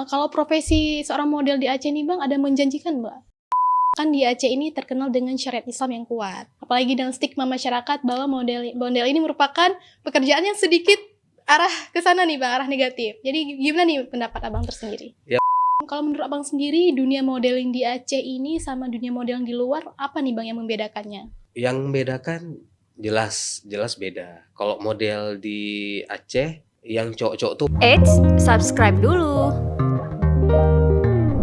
Kalau profesi seorang model di Aceh nih Bang, ada menjanjikan Mbak? Kan di Aceh ini terkenal dengan syariat Islam yang kuat. Apalagi dengan stigma masyarakat bahwa model ini merupakan pekerjaan yang sedikit arah ke sana nih Bang, arah negatif. Jadi gimana nih pendapat Abang tersendiri? Ya. Kalau menurut Abang sendiri, dunia modeling di Aceh ini sama dunia modeling di luar, apa nih Bang yang membedakannya? Yang membedakan jelas beda. Kalau model di Aceh yang cowok-cowok tuh Subscribe dulu.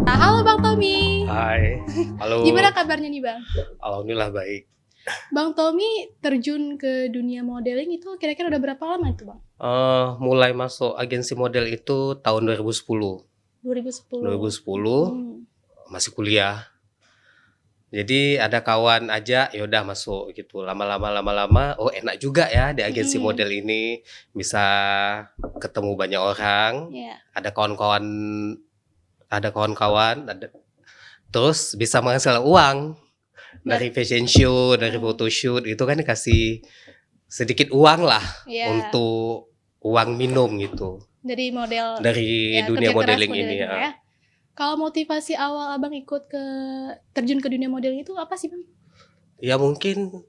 Nah, halo Bang Tommy. hai, halo. Gimana kabarnya nih Bang? Alhamdulillah baik. Bang Tommy terjun ke dunia modeling itu kira-kira udah berapa lama itu Bang? Mulai masuk agensi model itu tahun 2010. 2010. Masih kuliah. Jadi ada kawan aja, ya udah masuk gitu. Lama-lama, oh enak juga ya di agensi model ini, bisa ketemu banyak orang. Iya. Ada kawan-kawan, terus bisa menghasilkan uang dari fashion show, dari photoshoot, itu kan dikasih sedikit uang lah untuk uang minum gitu. Dari model, dari dunia modeling ini ya. Kalau motivasi awal Abang ikut terjun ke dunia modeling itu apa sih Bang? Ya mungkin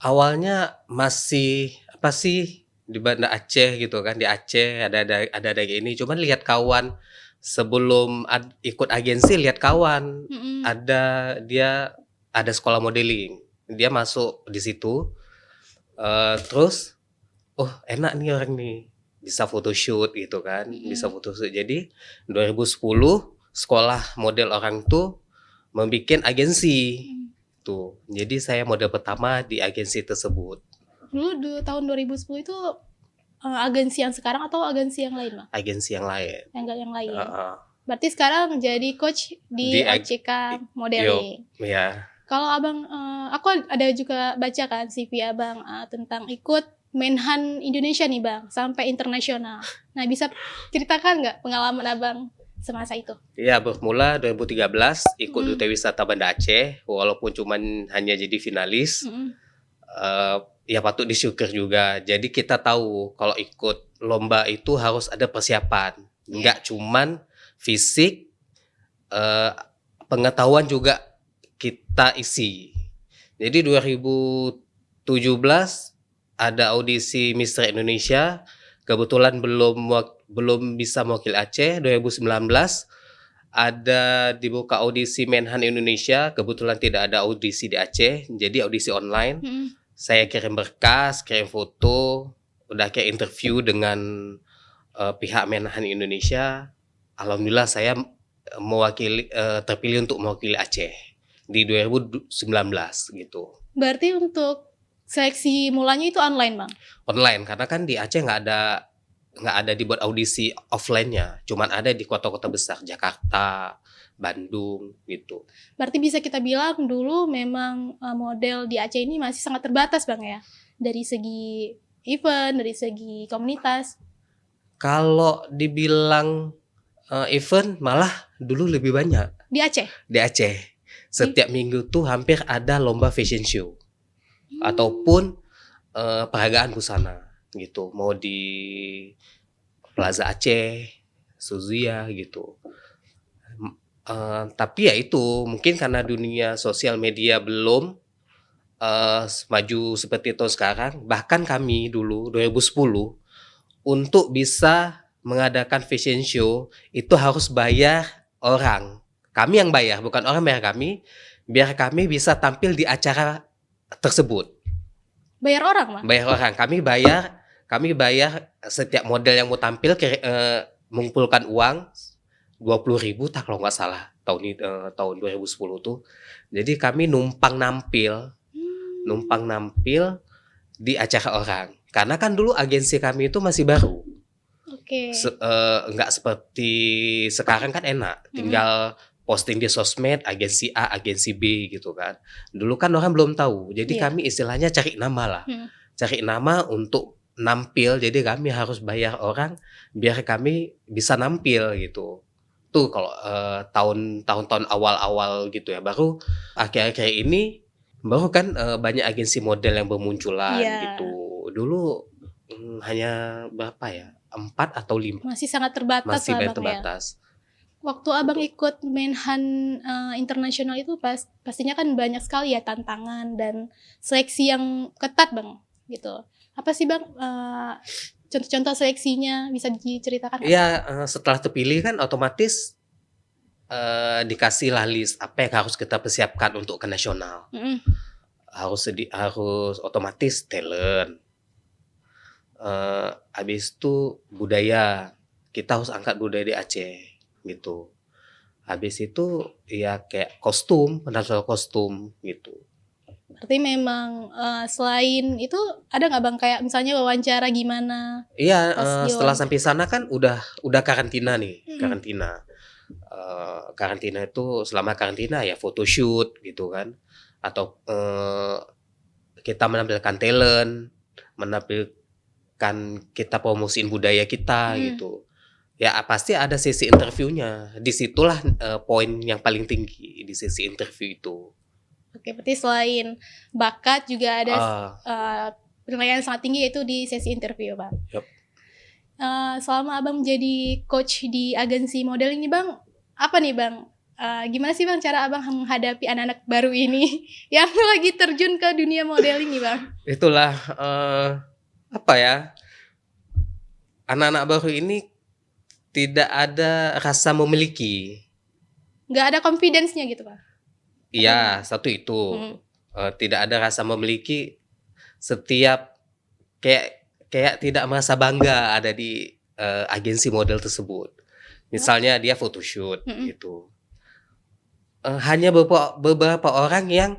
awalnya masih apa sih di Banda Aceh gitu kan, di Aceh ada kayak ini. Cuman lihat kawan sebelum ikut agensi, lihat kawan dia ada sekolah modeling, dia masuk di situ, terus oh enak nih orang nih, bisa photoshoot gitu kan, bisa photoshoot. Jadi 2010 sekolah model orang tuh membuat agensi tuh. Jadi saya model pertama di agensi tersebut. Dulu tahun 2010 itu agensi yang sekarang atau agensi yang lain, Bang? Agensi yang lain. Yang lain. Berarti sekarang jadi coach di ACK Modeling. Iya. Kalau Abang, aku ada juga baca kan CV Abang tentang ikut Menhan Indonesia nih Bang, sampai internasional. Nah, bisa ceritakan nggak pengalaman Abang semasa itu? Iya, bermula 2013 ikut Duta Wisata Banda Aceh, walaupun cuman hanya jadi finalis. Ya patut disyukur juga. Jadi kita tahu kalau ikut lomba itu harus ada persiapan. Nggak cuman fisik, pengetahuan juga kita isi. Jadi 2017 ada audisi Mister Indonesia, kebetulan belum bisa mewakili Aceh. 2019 ada dibuka audisi Menhan Indonesia, kebetulan tidak ada audisi di Aceh, jadi audisi online. Saya kirim berkas, kirim foto, udah kayak interview dengan pihak Menhan Indonesia. Alhamdulillah saya terpilih untuk mewakili Aceh di 2019 gitu. Berarti untuk seleksi mulanya itu online Bang? Online, karena kan di Aceh nggak ada dibuat audisi offline-nya, cuman ada di kota-kota besar, Jakarta, Bandung gitu. Berarti bisa kita bilang dulu memang model di Aceh ini masih sangat terbatas Bang ya, dari segi event, dari segi komunitas. Kalau dibilang event malah dulu lebih banyak. Di Aceh? Di Aceh. Setiap minggu tuh hampir ada lomba fashion show. Ataupun peragaan busana gitu, mau di Plaza Aceh, Suzuya gitu. Tapi ya itu mungkin karena dunia sosial media belum maju seperti itu sekarang. Bahkan kami dulu 2010 untuk bisa mengadakan fashion show itu harus bayar orang. Kami yang bayar, bukan orang bayar kami, biar kami bisa tampil di acara tersebut. Bayar orang, Bang? Bayar orang. Kami bayar setiap model yang mau tampil mengumpulkan uang 20.000 tak kalau nggak salah tahun 2010 tuh. Jadi kami numpang nampil di acara orang. Karena kan dulu agensi kami itu masih baru. Oke. Nggak seperti sekarang kan enak, tinggal posting di sosmed, agensi A, agensi B gitu kan. Dulu kan orang belum tahu, jadi kami istilahnya cari nama lah. Cari nama untuk nampil, jadi kami harus bayar orang biar kami bisa nampil gitu. Tuh kalau tahun-tahun awal-awal gitu ya, baru akhir-akhir ini baru kan banyak agensi model yang bermunculan gitu. Dulu hanya berapa ya? 4 atau 5. Masih sangat terbatas Masih lah banyak Bang ya. terbatas. Waktu Abang ikut Menhan internasional itu pastinya kan banyak sekali ya tantangan dan seleksi yang ketat Bang gitu. Apa sih Bang contoh-contoh seleksinya bisa diceritakan? Iya, setelah terpilih kan otomatis dikasih lah list apa yang harus kita persiapkan untuk ke nasional. Harus otomatis talent. Habis itu budaya. Kita harus angkat budaya di Aceh gitu. Habis itu ya kayak penampilan kostum gitu. Berarti memang selain itu ada nggak Bang kayak misalnya wawancara gimana? Iya, Pas setelah Dion. sampai sana kan udah karantina nih, karantina. Karantina itu selama karantina ya photoshoot gitu kan, atau kita menampilkan talent, menampilkan kita promosiin budaya kita gitu. Ya pasti ada sesi interviewnya. Disitulah poin yang paling tinggi di sesi interview itu. Oke, berarti selain bakat juga ada penilaian yang sangat tinggi yaitu di sesi interview Bang. Yup. Selama Abang menjadi coach di agensi model ini Bang, apa nih Bang? Gimana sih Bang cara Abang menghadapi anak-anak baru ini yang lagi terjun ke dunia modeling nih Bang? Itulah apa ya? Anak-anak baru ini tidak ada rasa memiliki. Nggak ada confidence-nya gitu Bang? Iya, satu itu. Tidak ada rasa memiliki, setiap kayak tidak merasa bangga ada di agensi model tersebut. Misalnya dia photoshoot gitu. Hanya beberapa orang yang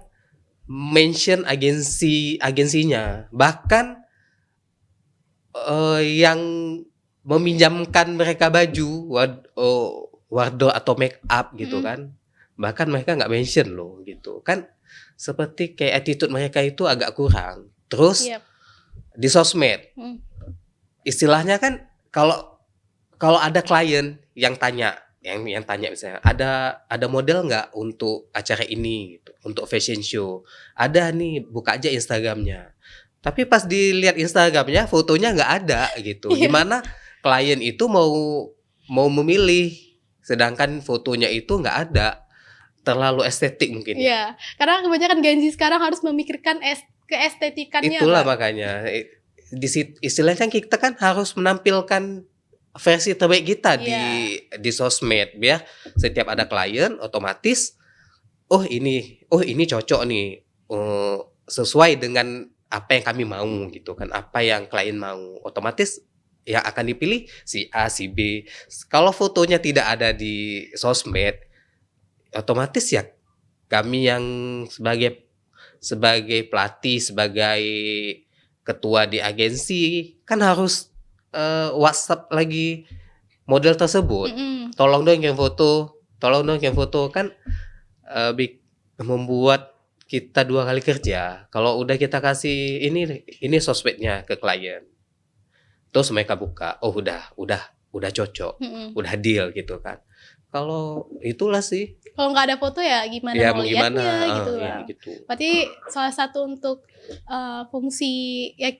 mention agensinya, bahkan yang meminjamkan mereka baju, wardrobe atau make up gitu kan. Bahkan mereka nggak mention loh gitu kan, seperti kayak attitude mereka itu agak kurang. Terus di sosmed istilahnya kan, kalau ada klien yang tanya misalnya ada model nggak untuk acara ini gitu, untuk fashion show, ada nih, buka aja Instagramnya. Tapi pas dilihat Instagramnya fotonya nggak ada gitu. Gimana klien itu mau memilih sedangkan fotonya itu nggak ada? Terlalu estetik mungkin. Iya, karena kebanyakan Gen Z sekarang harus memikirkan keestetikannya. Itulah Bang. makanya istilahnya kita kan harus menampilkan versi terbaik kita di sosmed, biar setiap ada klien otomatis ini cocok nih, sesuai dengan apa yang kami mau gitu kan, apa yang klien mau, otomatis yang akan dipilih si A, si B. Kalau fotonya tidak ada di sosmed, otomatis ya kami yang sebagai pelatih, sebagai ketua di agensi kan harus WhatsApp lagi model tersebut. Tolong dong yang foto kan membuat kita 2 kali kerja. Kalau udah kita kasih ini sosmednya ke klien, terus mereka buka, udah cocok, udah deal gitu kan. Kalau itulah sih. Kalau nggak ada foto ya gimana mau lihatnya gitu Bang. Gitu. Berarti salah satu untuk fungsi ya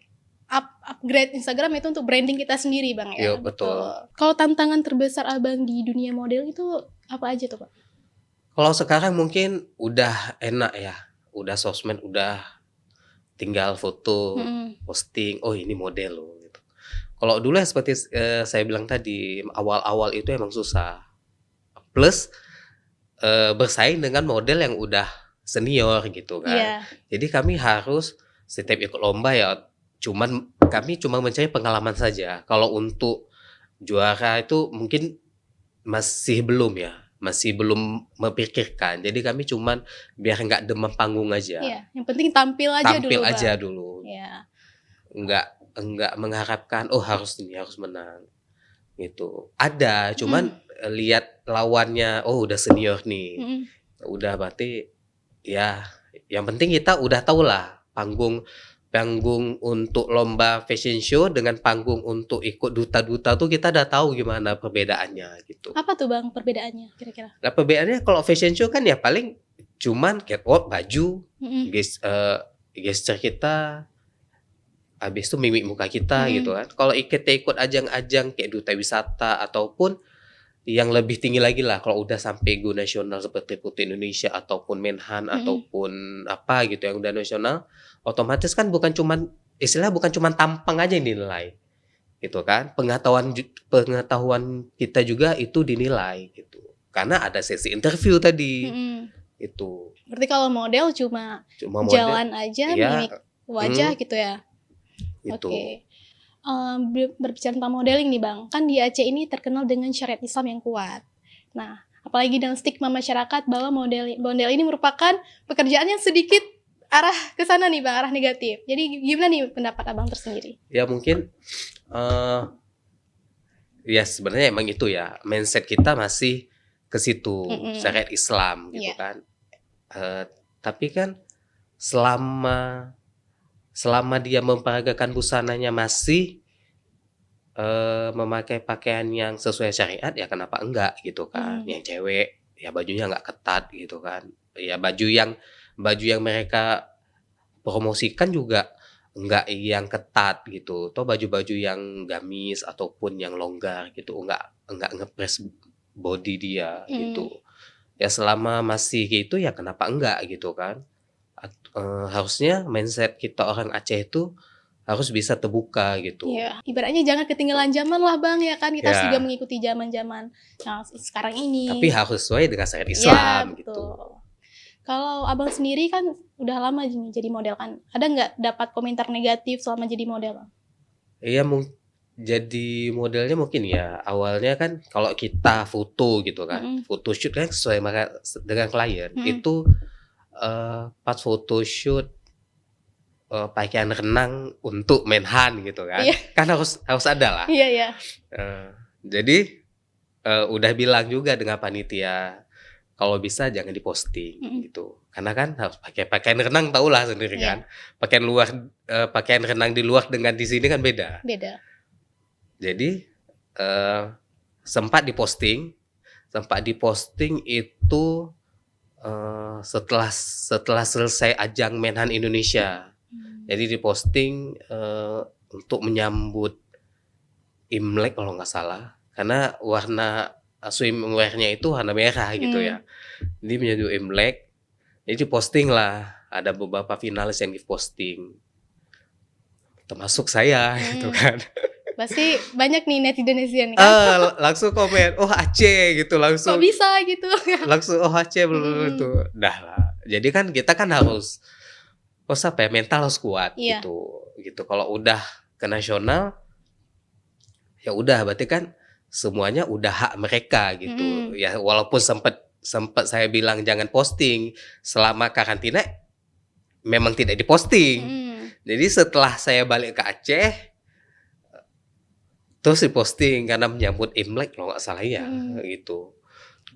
upgrade Instagram itu untuk branding kita sendiri Bang ya. Iya, betul. Kalau tantangan terbesar Abang di dunia model itu apa aja tuh Pak? Kalau sekarang mungkin udah enak ya. Udah sosmed, udah tinggal foto, posting, ini model loh gitu. Kalau dulu ya seperti saya bilang tadi, awal-awal itu emang susah. Plus bersaing dengan model yang udah senior gitu kan. Yeah. Jadi kami harus setiap ikut lomba ya kami cuma mencari pengalaman saja. Kalau untuk juara itu mungkin masih belum memikirkan. Jadi kami cuman biar nggak demam panggung aja. Iya, yang penting tampil aja dulu. Iya. Enggak mengharapkan harus menang. Gitu. Ada, cuman lihat lawannya, udah senior nih. Udah berarti ya yang penting kita udah tahu lah panggung untuk lomba fashion show dengan panggung untuk ikut duta-duta tuh kita udah tahu gimana perbedaannya gitu. Apa tuh Bang perbedaannya kira-kira? Nah, perbedaannya kalau fashion show kan ya paling cuman catwalk, baju, gesture kita, habis itu mimik muka kita gitu kan. Kalau kita ikut ajang-ajang kayak duta wisata ataupun yang lebih tinggi lagi lah, kalau udah sampai go nasional seperti Putri Indonesia ataupun Menhan ataupun apa gitu yang udah nasional, otomatis kan bukan cuman tampang aja yang dinilai gitu kan, pengetahuan kita juga itu dinilai gitu, karena ada sesi interview tadi itu. Berarti kalau model cuma Cuma model jalan aja, ya mimik wajah gitu ya. itu. Oke. Berbicara tentang modeling nih Bang, kan di Aceh ini terkenal dengan syariat Islam yang kuat. Nah, apalagi dengan stigma masyarakat bahwa model ini merupakan pekerjaan yang sedikit arah ke sana nih Bang, arah negatif. Jadi gimana nih pendapat Abang tersendiri? Ya mungkin ya sebenarnya emang itu ya, mindset kita masih ke situ, syariat Islam gitu kan. Tapi kan selama dia memperagakan busananya masih memakai pakaian yang sesuai syariat, ya kenapa enggak gitu kan. Yang cewek ya bajunya nggak ketat gitu kan, ya baju yang mereka promosikan juga enggak yang ketat gitu, atau baju-baju yang gamis ataupun yang longgar gitu, enggak ngepres body dia gitu. Ya selama masih gitu ya kenapa enggak gitu kan. Harusnya mindset kita orang Aceh itu harus bisa terbuka gitu. Iya, ibaratnya jangan ketinggalan zaman lah Bang ya kan, kita harus Ya. juga mengikuti zaman-zaman yang sekarang ini. Tapi harus sesuai dengan syariat Islam Iya, gitu. betul. Kalau Abang sendiri kan udah lama jadi model kan, ada nggak dapat komentar negatif selama jadi model? Iya, jadi modelnya mungkin ya awalnya kan kalau kita foto gitu kan, photoshoot kan sesuai dengan klien itu pas photoshoot pakaian renang untuk Menhan gitu kan, Iya. kan harus ada lah. Iya, iya. Jadi udah bilang juga dengan panitia kalau bisa jangan diposting gitu, karena kan harus pakai pakaian renang, tahulah sendiri kan, pakaian renang di luar dengan di sini kan beda. Jadi sempat diposting itu setelah selesai ajang Menhan Indonesia. Jadi diposting untuk menyambut Imlek kalau nggak salah, karena warna swimwear-nya itu warna merah gitu ya. Jadi menyambut Imlek, jadi diposting lah, ada beberapa finalis yang diposting, termasuk saya gitu kan. Pasti banyak nih netizen kan. Langsung komen, oh Aceh gitu, langsung. Kok bisa gitu? Langsung oh Aceh itu. Dah lah. Jadi kan kita kan harus mental harus kuat gitu. Kalau udah ke nasional ya udah berarti kan semuanya udah hak mereka gitu. Ya walaupun sempat saya bilang jangan posting selama karantina, memang tidak diposting. Jadi setelah saya balik ke Aceh terus diposting karena menyambut Imlek kalau nggak salah ya gitu.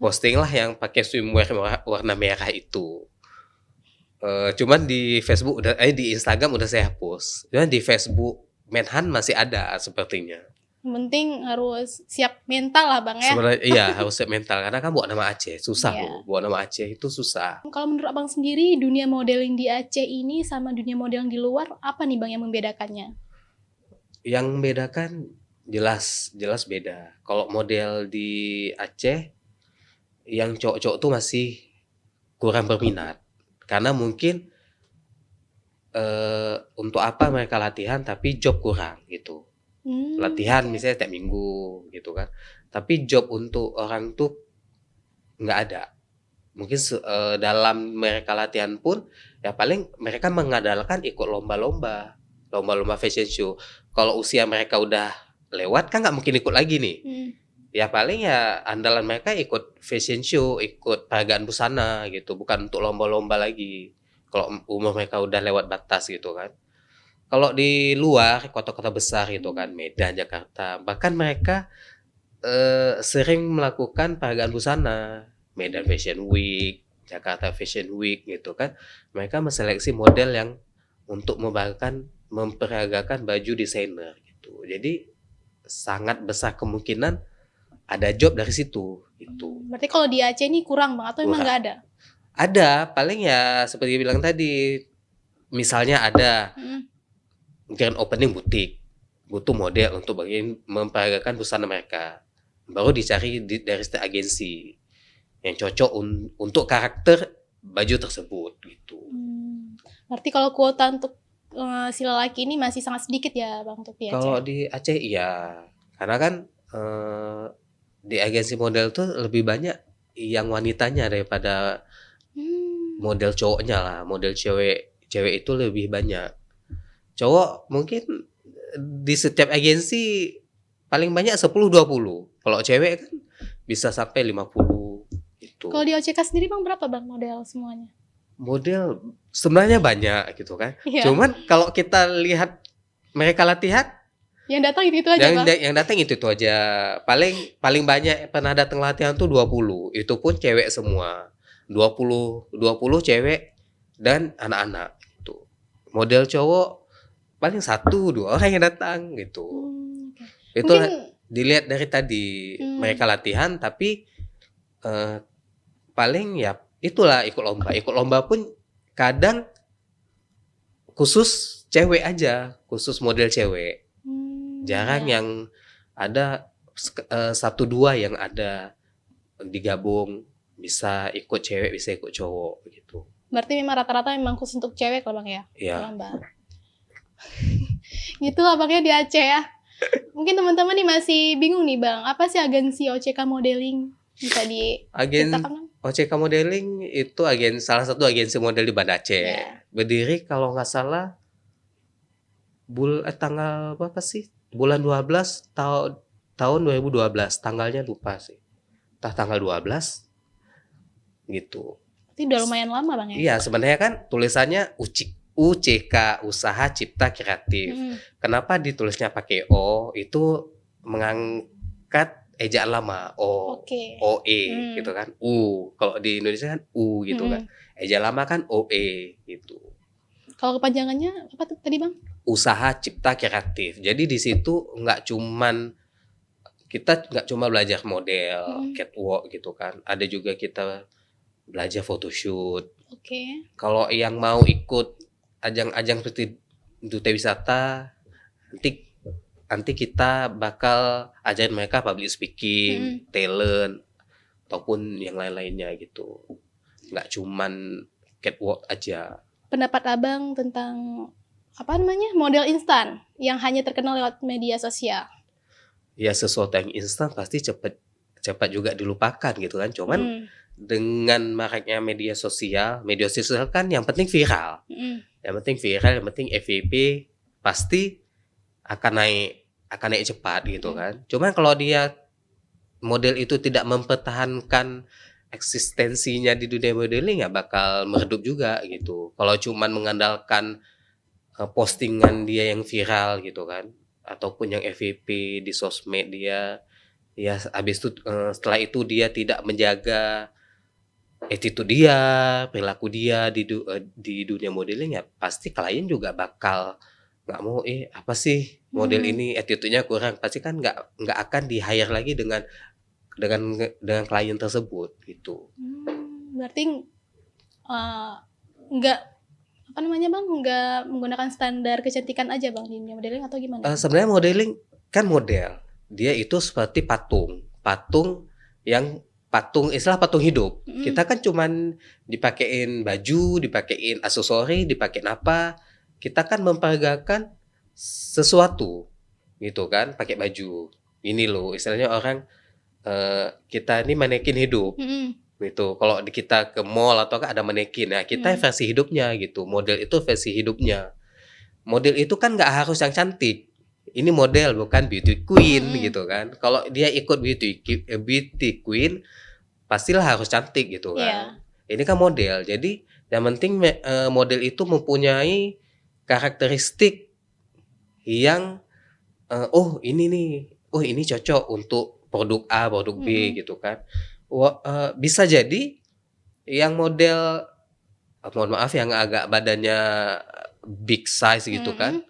Posting lah yang pakai swimwear warna merah itu. Cuman di Facebook di Instagram udah saya hapus. Cuman di Facebook Menhan masih ada sepertinya. Yang penting harus siap mental lah Bang ya. Sebenarnya iya harus siap mental, karena kan buat nama Aceh susah loh. Buat nama Aceh itu susah. Kalau menurut Abang sendiri dunia modeling di Aceh ini sama dunia modeling di luar apa nih Bang yang membedakannya? Yang membedakan jelas beda. Kalau model di Aceh yang cowok-cowok tuh masih kurang berminat. Karena mungkin untuk apa mereka latihan tapi job kurang gitu. Latihan misalnya tiap minggu gitu kan. Tapi job untuk orang tuh nggak ada. Mungkin dalam mereka latihan pun ya paling mereka mengandalkan ikut lomba-lomba fashion show. Kalau usia mereka udah lewat kan nggak mungkin ikut lagi nih. Ya paling ya andalan mereka ikut fashion show, ikut peragaan busana gitu, bukan untuk lomba-lomba lagi. Kalau umur mereka udah lewat batas gitu kan. Kalau di luar kota-kota besar gitu kan, Medan, Jakarta, bahkan mereka sering melakukan peragaan busana, Medan Fashion Week, Jakarta Fashion Week gitu kan. Mereka menseleksi model yang untuk memperagakan baju desainer gitu. Jadi sangat besar kemungkinan ada job dari situ gitu. Berarti kalau di Aceh ini kurang Bang atau emang nggak ada? Ada, paling ya seperti bilang tadi, misalnya ada grand opening butik, butuh model untuk bagian memperagakan busana mereka. Baru dicari dari setiap agensi yang cocok untuk karakter baju tersebut gitu. Berarti kalau kuota untuk si lelaki ini masih sangat sedikit ya Bang untuk di Aceh? Kalau di Aceh iya, karena kan di agensi model tuh lebih banyak yang wanitanya daripada model cowoknya lah. Model cewek itu lebih banyak. Cowok mungkin di setiap agensi paling banyak 10-20. Kalau cewek kan bisa sampai 50 gitu. Kalau di OCK sendiri Bang berapa Bang model semuanya? Model sebenarnya banyak gitu kan. Iya. Cuman kalau kita lihat mereka latihan, yang datang itu aja Bang? yang datang itu aja. Paling banyak pernah datang latihan tuh 20. Itu pun cewek semua. 20 cewek dan anak-anak gitu. Model cowok paling 1-2 orang yang datang gitu. Itu Mungkin dilihat dari tadi mereka latihan, tapi paling ya itulah ikut lomba. Ikut lomba pun kadang khusus cewek aja, khusus model cewek. Jarang yang ada 1-2 yang ada digabung, bisa ikut cewek, bisa ikut cowok gitu. Berarti memang rata-rata memang khusus untuk cewek lah Bang ya? Iya. Lomba. Gitulah Bang ya di Aceh ya. Mungkin teman-teman nih masih bingung nih Bang, apa sih agensi OCK Modeling? Bisa diceritakan Bang? OCK Modeling itu salah satu agensi model di Banda Aceh. Berdiri kalau nggak salah tanggal berapa sih? Bulan 12 tahun 2012. Tanggalnya lupa sih. Tanggal 12 gitu. Itu udah lumayan lama Bang ya? Iya, sebenarnya kan tulisannya UCK, Usaha Cipta Kreatif. Kenapa ditulisnya pakai O? Itu mengangkat ejaan lama OE gitu kan. Kalau di Indonesia kan U gitu kan. Ejaan lama kan OE gitu. Kalau kepanjangannya apa tadi Bang? Usaha Cipta Kreatif. Jadi di situ kita nggak cuma belajar model, catwalk gitu kan. Ada juga kita belajar photoshoot. Kalau yang mau ikut ajang-ajang seperti Duta Wisata, nanti kita bakal ajarin mereka public speaking, talent, ataupun yang lain-lainnya gitu. Nggak cuman catwalk aja. Pendapat Abang tentang model instan yang hanya terkenal lewat media sosial? Ya sesuatu yang instan pasti cepat juga dilupakan gitu kan. Cuman dengan maraknya media sosial kan yang penting viral. Yang penting viral, yang penting FYP pasti akan naik cepat gitu kan. Cuman kalau dia model itu tidak mempertahankan eksistensinya di dunia modeling ya bakal meredup juga gitu. Kalau cuman mengandalkan postingan dia yang viral gitu kan, ataupun yang FYP di sosmed dia, ya habis itu setelah itu dia tidak menjaga attitude dia, perilaku dia di dunia modeling, ya pasti klien juga bakal nggak mau apa sih model ini attitude-nya kurang, pasti kan nggak akan di hire lagi dengan klien tersebut gitu. Berarti nggak nggak menggunakan standar kecantikan aja Bang di dunia modeling atau gimana? Sebenarnya modeling kan model, dia itu seperti patung istilah patung hidup. Kita kan cuman dipakein baju, dipakein aksesori, dipakein apa. Kita kan memperagakan sesuatu gitu kan, pakai baju. Ini loh istilahnya orang kita ini manekin hidup. Gitu. Kalau kita ke mall atau ada manekin, nah kita versi hidupnya gitu. Model itu versi hidupnya. Model itu kan nggak harus yang cantik. Ini model bukan beauty queen gitu kan. Kalau dia ikut beauty queen pastilah harus cantik gitu kan. Ini kan model. Jadi yang penting model itu mempunyai karakteristik yang ini cocok untuk produk A, produk B gitu kan. Bisa jadi yang model mohon maaf yang agak badannya big size gitu kan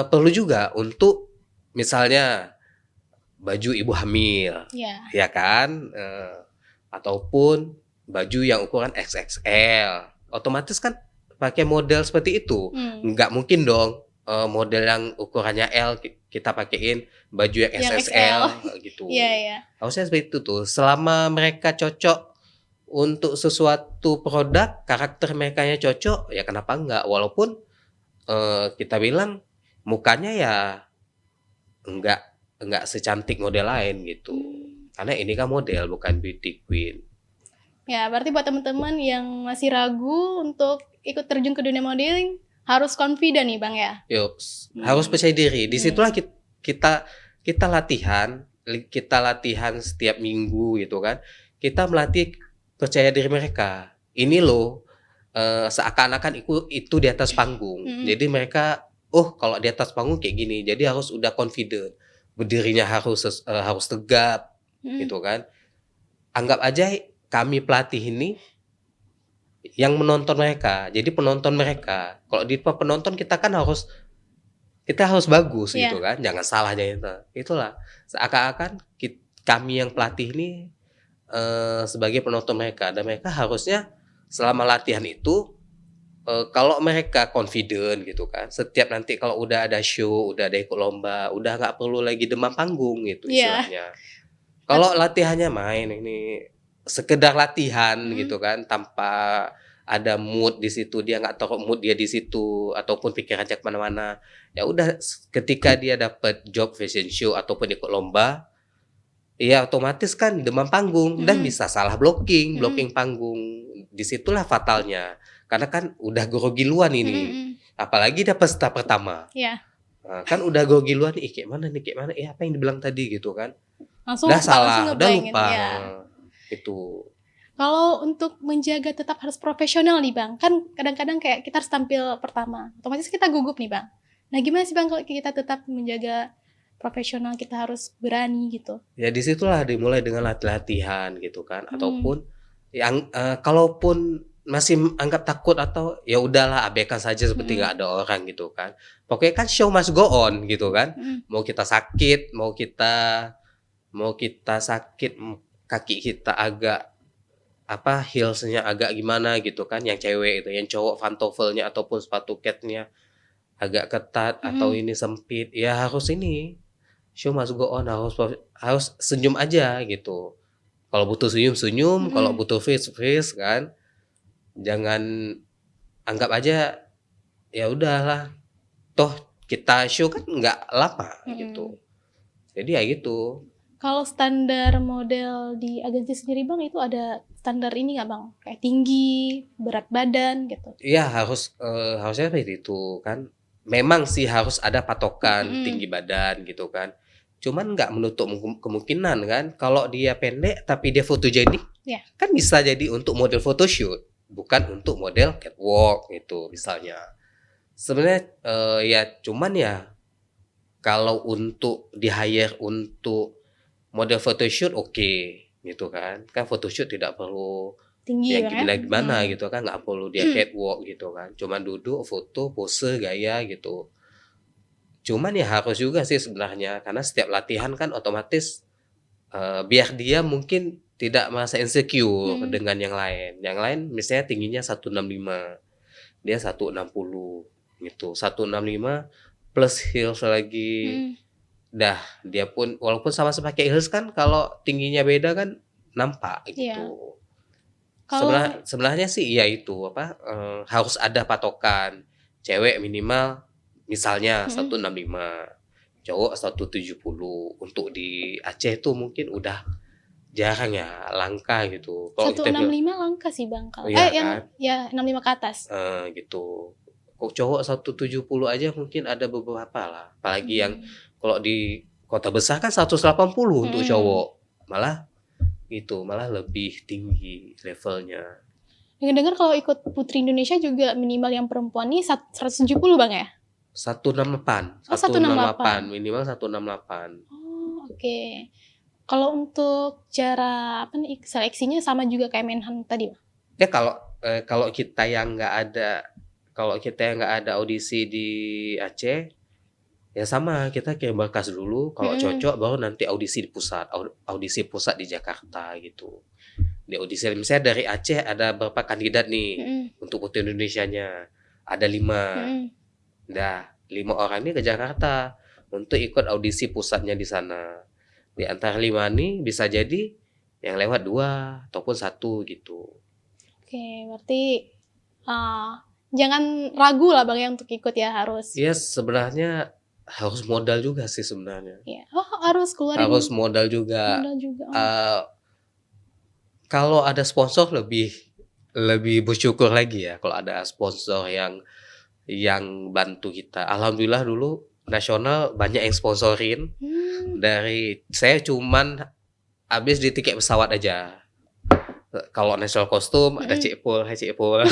perlu juga untuk misalnya baju ibu hamil, ya kan, ataupun baju yang ukuran XXL, otomatis kan pakai model seperti itu nggak mungkin dong model yang ukurannya L kita pakein baju yang Yang XXL gitu. Iya. Harusnya seperti itu tuh. Selama mereka cocok untuk sesuatu produk, karakter mereka cocok, ya kenapa enggak? Walaupun kita bilang mukanya ya enggak secantik model lain gitu. Karena ini kan model bukan beauty queen. Ya, berarti buat teman-teman yang masih ragu untuk ikut terjun ke dunia modeling, harus confident nih Bang ya. Yuk, harus percaya diri. Disitulah kita latihan setiap minggu gitu kan. Kita melatih percaya diri mereka. Ini loh seakan-akan itu di atas panggung. Jadi mereka kalau di atas panggung kayak gini. Jadi harus udah confident. Berdirinya harus tegap gitu kan. Anggap aja kami pelatih ini yang menonton mereka. Jadi penonton mereka. Kalau di penonton kita harus bagus gitu kan. Jangan salah aja itu. Itulah seakan-akan kami yang pelatih ini sebagai penonton mereka, dan mereka harusnya selama latihan itu kalau mereka confident gitu kan, setiap nanti kalau udah ada show, udah ada ikut lomba, udah nggak perlu lagi demam panggung gitu istilahnya. Kalau latihannya main ini sekedar latihan gitu kan, tanpa ada mood di situ, dia nggak taruh mood dia di situ ataupun pikirannya kemana-mana, ya udah ketika dia dapat job fashion show ataupun ikut lomba, ya otomatis kan demam panggung dan bisa salah blocking panggung. Disitulah fatalnya, karena kan udah grogiluan ini, apalagi dapat peserta pertama. Nah, kan udah grogiluan nih, kayak mana, apa yang dibilang tadi gitu kan, udah salah, udah lupa itu. Kalau untuk menjaga tetap harus profesional nih Bang, kan kadang-kadang kayak kita harus tampil pertama, otomatis kita gugup nih Bang. Nah gimana sih Bang kalau kita tetap menjaga profesional, kita harus berani gitu? Ya disitulah dimulai dengan latihan gitu kan, ataupun yang kalaupun masih anggap takut atau ya udahlah abaikan saja seperti nggak ada orang gitu kan. Pokoknya kan show must go on gitu kan. Mau kita sakit, mau kita sakit, kaki kita agak heelsnya agak gimana gitu kan, yang cewek itu, yang cowok pantofelnya ataupun sepatu catnya agak ketat atau ini sempit, ya harus ini show must go on, harus senyum aja gitu. Kalau butuh senyum, kalau butuh face kan. Jangan anggap aja ya udahlah, toh kita show kan nggak lama gitu. Jadi ya gitu. Kalau standar model di agensi sendiri Bang, itu ada standar ini nggak Bang? Kayak tinggi, berat badan gitu? Iya harusnya seperti itu kan. Memang sih harus ada patokan tinggi badan gitu kan. Cuman nggak menutup kemungkinan kan, kalau dia pendek tapi dia fotogenik, kan bisa jadi untuk model photoshoot, bukan untuk model catwalk gitu misalnya. Sebenarnya ya cuman ya kalau untuk di hire untuk model photoshoot oke, gitu kan photoshoot tidak perlu tinggi ya gimana gitu kan, nggak perlu dia catwalk gitu kan, cuman duduk foto pose gaya gitu. Cuman ya harus juga sih sebenarnya, karena setiap latihan kan otomatis biar dia mungkin tidak merasa insecure dengan yang lain. Yang lain misalnya tingginya 165, dia 160 gitu, 165 plus heels lagi. Dah dia pun walaupun sama-sama pakai heels kan, kalau tingginya beda kan nampak gitu. Sebenarnya sih ya itu harus ada patokan. Cewek minimal misalnya 165, cowok 170. Untuk di Aceh tuh mungkin udah jarang ya, langka gitu. Kalau 165 langka sih Bang. Kalau yang 65 ke atas. Gitu. Kok cowok 170 aja mungkin ada beberapa lah. Apalagi yang kalau di kota besar kan 180 untuk cowok. Malah lebih tinggi levelnya. Dengar kalau ikut Putri Indonesia juga minimal yang perempuan nih 170 Bang ya? 168. 168. Minimal 168. Oh, oke. Kalau untuk cara seleksinya sama juga kayak Menhan tadi, Bang? Ya kalau kita yang nggak ada audisi di Aceh, ya sama, kita kirim berkas dulu, kalau cocok baru nanti audisi pusat di Jakarta gitu. Di audisi misalnya dari Aceh ada berapa kandidat nih untuk Putri Indonesianya, ada 5. Nah, 5 orang ini ke Jakarta untuk ikut audisi pusatnya di sana. Di antara 5 nih bisa jadi yang lewat 2 ataupun 1 gitu. Oke, berarti jangan ragu lah Bang ya untuk ikut ya, harus. Ya sebenarnya harus modal juga sih sebenarnya. Ya. Oh, harus keluarin Harus modal juga. modal juga. Kalau ada sponsor lebih bersyukur lagi ya kalau ada sponsor yang bantu kita. Alhamdulillah dulu nasional banyak yang sponsorin. Dari saya cuman habis di tiket pesawat aja. Kalau national kostum ada Cik Pul, hai Cik Pul.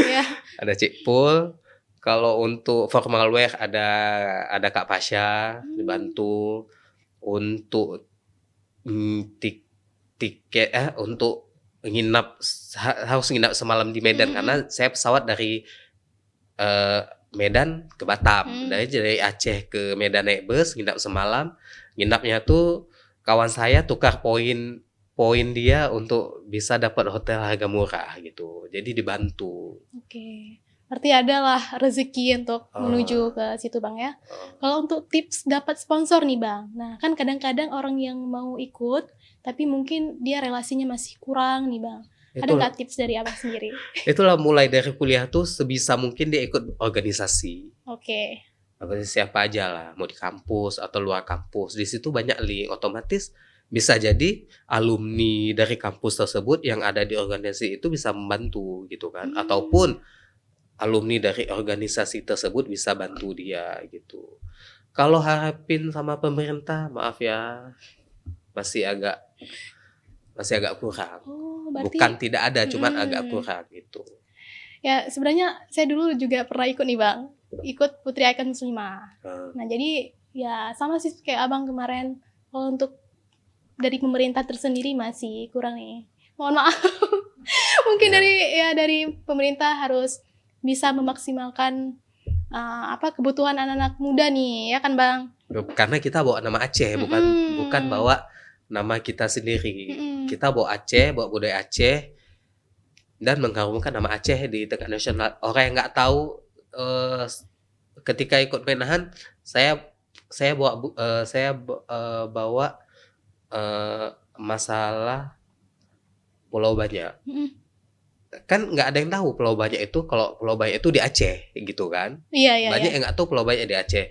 Ya. Ada Cik Pul. Kalau untuk formal wear ada Kak Pasha dibantu. Untuk tiket untuk harus nginap semalam di Medan karena saya pesawat dari Medan ke Batam. Dari Aceh ke Medan naik bus, nginap semalam. Nginapnya tuh kawan saya tukar poin dia untuk bisa dapat hotel harga murah gitu. Jadi dibantu. Oke. Berarti adalah rezeki untuk menuju ke situ Bang ya. Kalau untuk tips dapat sponsor nih Bang. Nah, kan kadang-kadang orang yang mau ikut tapi mungkin dia relasinya masih kurang nih Bang. Ada nggak tips dari Abang sendiri? Itulah mulai dari kuliah tuh sebisa mungkin dia ikut organisasi. Oke. Organisasi apa aja lah, mau di kampus atau luar kampus. Di situ banyak link, otomatis bisa jadi alumni dari kampus tersebut yang ada di organisasi itu bisa membantu gitu kan. Ataupun alumni dari organisasi tersebut bisa bantu dia gitu. Kalau harapin sama pemerintah, maaf ya, masih agak kurang. Berarti, bukan tidak ada, cuman agak kurang gitu. Ya sebenarnya saya dulu juga pernah ikut nih Bang, ikut Putri Icon Muslimah. Nah jadi ya sama sih kayak Abang kemarin. Kalau untuk dari pemerintah tersendiri masih kurang nih. Mohon maaf. Mungkin dari pemerintah harus bisa memaksimalkan kebutuhan anak-anak muda nih, ya kan Bang? Karena kita bawa nama Aceh, bukan bawa nama kita sendiri. Kita bawa Aceh, bawa budaya Aceh, dan mengharumkan nama Aceh di tingkat nasional. Orang yang nggak tahu, ketika ikut penahan, saya bawa masalah Pulau Banyak. Kan nggak ada yang tahu Pulau Banyak itu, kalau Pulau Banyak itu di Aceh gitu kan. Iya. Banyak yang nggak tahu Pulau Banyak di Aceh.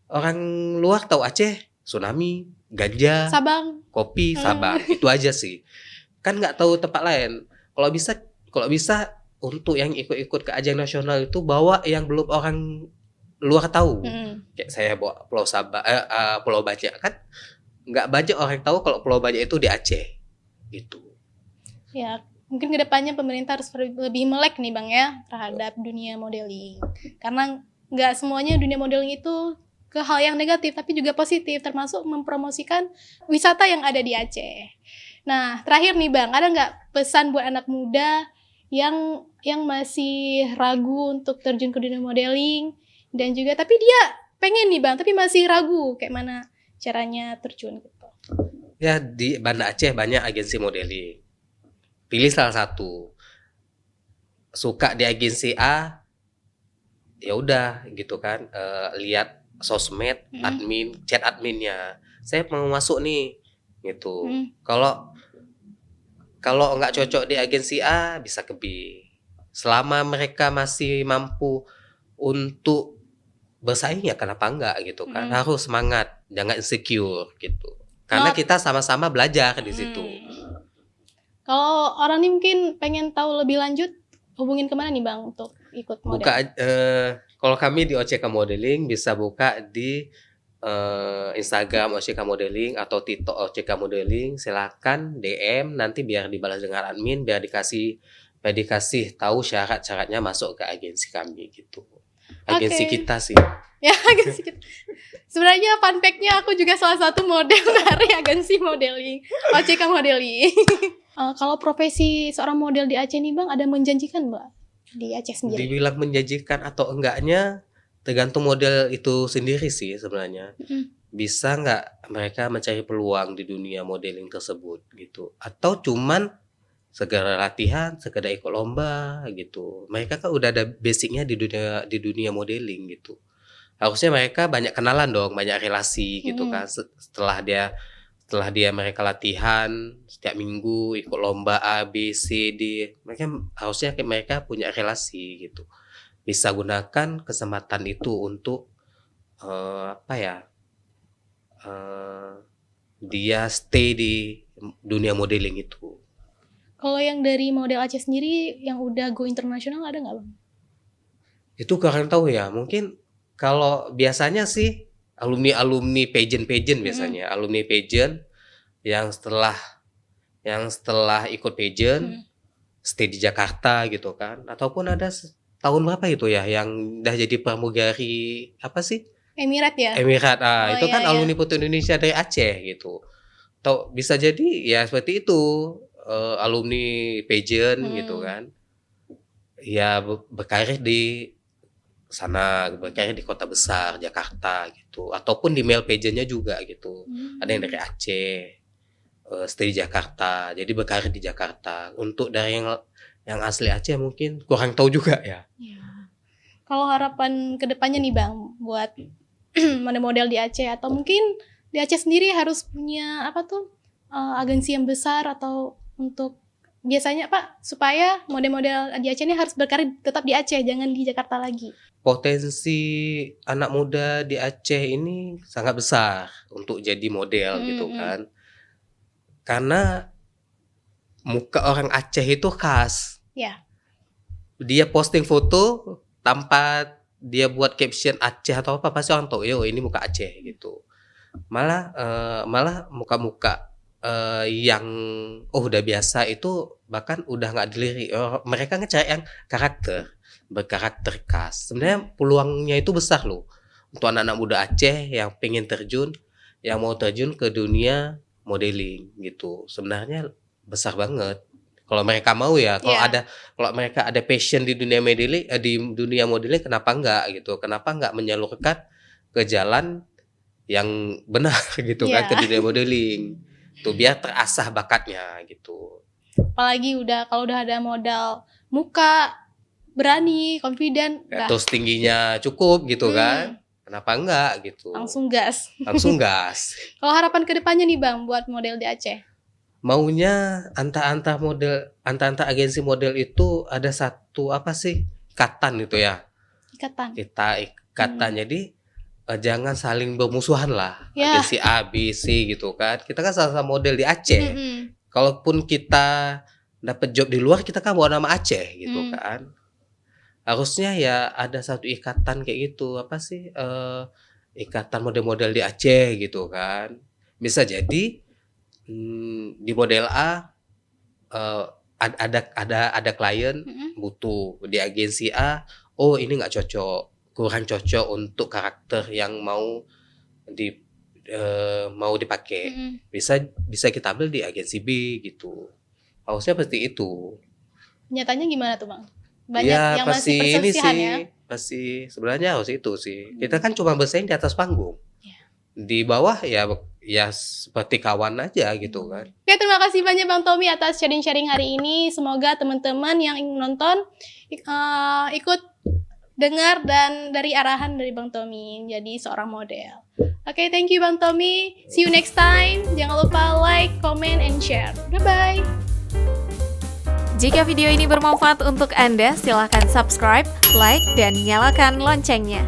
Orang luar tahu Aceh, tsunami, ganja, Sabang, kopi, Sabang. Itu aja sih. Kan nggak tahu tempat lain. Kalau bisa untuk yang ikut ke ajang nasional itu bawa yang belum orang luar tahu. Kayak saya bawa Pulau Pulau Banyak, kan nggak banyak orang tahu kalau Pulau Banyak itu di Aceh gitu. Ya, mungkin kedepannya pemerintah harus lebih melek nih Bang ya terhadap dunia modeling. Karena nggak semuanya dunia modeling itu ke hal yang negatif, tapi juga positif, termasuk mempromosikan wisata yang ada di Aceh. Nah, terakhir nih Bang, ada nggak pesan buat anak muda yang masih ragu untuk terjun ke dunia modeling, dan juga tapi dia pengen nih Bang, tapi masih ragu kayak mana caranya terjun gitu? Ya, di Banda Aceh banyak agensi modeling. Pilih salah satu. Suka di agensi A, ya udah gitu kan. Lihat sosmed, chat adminnya. Saya mau masuk nih, gitu. Kalau nggak cocok di agensi A, bisa ke B. Selama mereka masih mampu untuk bersaing, ya kenapa enggak gitu kan. Harus semangat, jangan insecure gitu. Karena kita sama-sama belajar di situ. Kalau orang ini mungkin pengen tahu lebih lanjut, hubungin kemana nih Bang untuk ikut model? Kalau kami di OCK Modeling bisa buka di Instagram OCK Modeling atau TikTok OCK Modeling. Silakan DM, nanti biar dibalas dengan admin, biar dikasih tahu syarat-syaratnya masuk ke agensi kami gitu. Agensi kita sih. Ya, agensi kita. Sebenarnya fun fact-nya aku juga salah satu model dari agensi modeling, OCK Modeling. Kalau profesi seorang model di Aceh nih Bang, ada menjanjikan Mbak di Aceh sendiri? Dibilang menjanjikan atau enggaknya tergantung model itu sendiri sih sebenarnya. Bisa nggak mereka mencari peluang di dunia modeling tersebut gitu, atau cuman segera latihan, segera ikut lomba gitu. Mereka kan udah ada basicnya di dunia modeling gitu. Harusnya mereka banyak kenalan dong, banyak relasi gitu kan. Setelah dia mereka latihan setiap minggu, ikut lomba A, B, C, D, harusnya mereka punya relasi gitu. Bisa gunakan kesempatan itu untuk dia stay di dunia modeling itu. Kalau yang dari model Aceh sendiri yang udah go internasional ada nggak Bang? Itu kurang tahu ya. Mungkin kalau biasanya sih alumni pageant biasanya, alumni pageant yang setelah ikut pageant stay di Jakarta gitu kan. Ataupun ada tahun berapa itu ya yang udah jadi pramugari apa sih? Emirat ya? Emirat. Itu kan iya. alumni Putri Indonesia dari Aceh gitu. Atau bisa jadi ya seperti itu, alumni pageant gitu kan. Ya berkarir di sana, berkarir di kota besar Jakarta gitu, ataupun di male pageantnya juga gitu. Ada yang dari Aceh, stay di Jakarta, jadi berkarir di Jakarta. Untuk dari yang asli Aceh mungkin kurang tahu juga ya. Kalau harapan kedepannya nih Bang buat model-model di Aceh, atau mungkin di Aceh sendiri harus punya agensi yang besar, atau untuk biasanya Pak supaya model-model di Aceh ini harus berkarir tetap di Aceh, jangan di Jakarta lagi. Potensi anak muda di Aceh ini sangat besar untuk jadi model gitu kan. Karena muka orang Aceh itu khas. Ya. Dia posting foto tanpa dia buat caption Aceh atau apa, pasti orang tahu yo ini muka Aceh gitu. Malah muka-muka yang udah biasa itu bahkan udah nggak dilirik. Mereka ngecari yang berkarakter khas. Sebenarnya peluangnya itu besar loh untuk anak-anak muda Aceh yang mau terjun ke dunia modeling gitu. Sebenarnya besar banget kalau mereka mau ya. Kalau mereka ada passion di dunia modeling, kenapa enggak gitu? Kenapa enggak menyalurkan ke jalan yang benar gitu kan, ke dunia modeling tuh, biar terasah bakatnya gitu. Apalagi kalau udah ada modal muka, berani, confident, terus tingginya cukup gitu kan, kenapa enggak gitu, langsung gas. Kalau harapan kedepannya nih Bang buat model di Aceh, maunya antar agensi model itu ada satu ikatan gitu ya, ikatan. Jadi jangan saling bermusuhan lah, agensi A, B, C gitu kan. Kita kan sama-sama model di Aceh. Kalaupun kita dapat job di luar, kita kan bawa nama Aceh gitu kan. Harusnya ya ada satu ikatan kayak gitu, ikatan model-model di Aceh gitu kan. Bisa jadi di model A ada klien butuh di agensi A, ini nggak cocok, kurang cocok untuk karakter yang mau dipakai. Bisa kita ambil di agensi B gitu. Harusnya seperti itu. Nyatanya gimana tuh Bang? Banyak yang masih perselisihan ya? Pasti sebenarnya harus itu sih. Kita kan cuma bersaing di atas panggung. Di bawah ya seperti kawan aja gitu kan. Oke, terima kasih banyak Bang Tommy atas sharing-sharing hari ini. Semoga teman-teman yang ingin nonton ikut dengar dan dari arahan dari Bang Tommy jadi seorang model. Oke, thank you Bang Tommy. See you next time. Jangan lupa like, comment, and share. Bye-bye. Jika video ini bermanfaat untuk Anda, silakan subscribe, like, dan nyalakan loncengnya.